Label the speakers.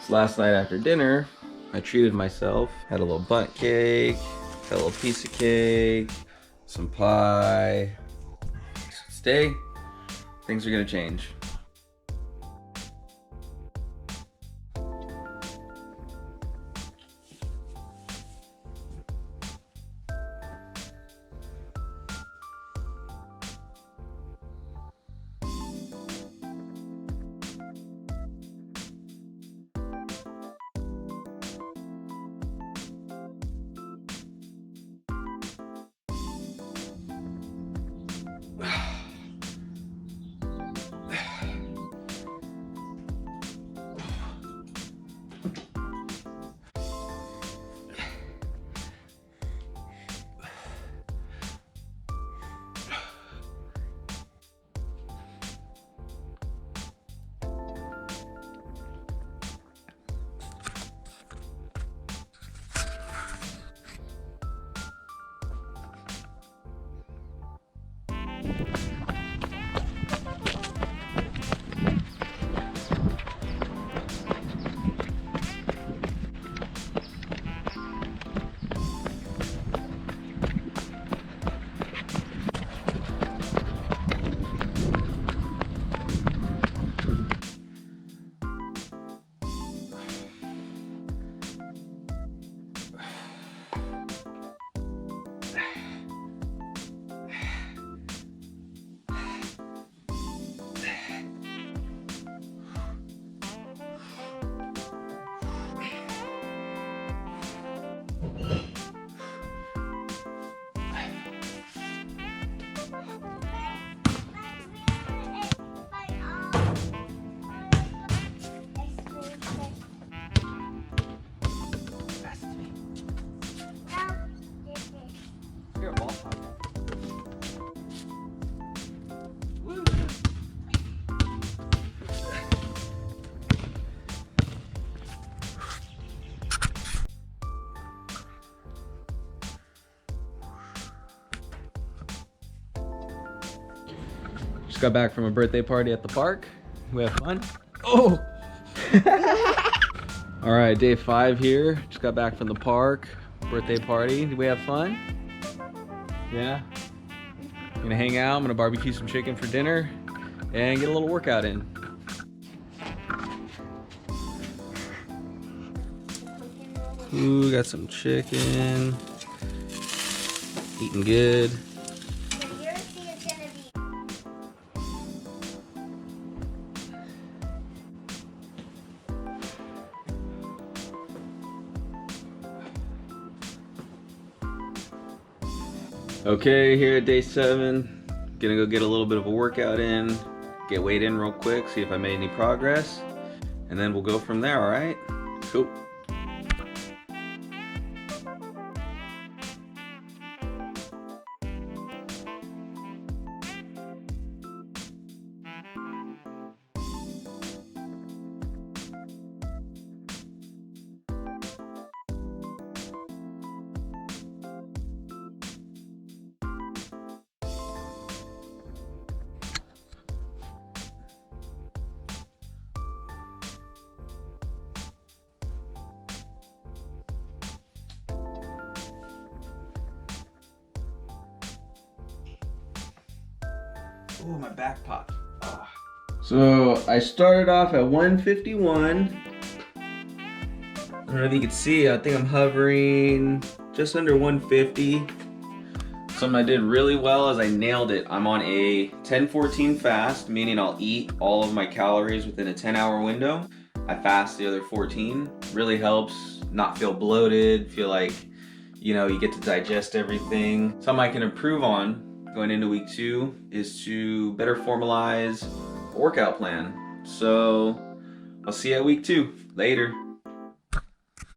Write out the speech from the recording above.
Speaker 1: So last night after dinner, I treated myself. Had a little bundt cake, had a little piece of cake, some pie. Today, things are gonna change. Just got back from a birthday party at the park. We have fun. Oh! All right, day 5 here. Just got back from the park. Birthday party. Did we have fun? Yeah? I'm gonna hang out. I'm gonna barbecue some chicken for dinner and get a little workout in. Ooh, got some chicken. Eating good. Okay, here at day 7, gonna go get a little bit of a workout in, get weight in real quick, see if I made any progress, and then we'll go from there, all right? Cool. Oh, my back popped. Ah. So I started off at 151. I don't know if you can see, I think I'm hovering just under 150. Something I did really well is I nailed it. I'm on a 10-14 fast, meaning I'll eat all of my calories within a 10-hour window. I fast the other 14. Really helps not feel bloated, feel like, you know, you get to digest everything. Something I can improve on going into week 2 is to better formalize a workout plan. So I'll see you at week 2. Later.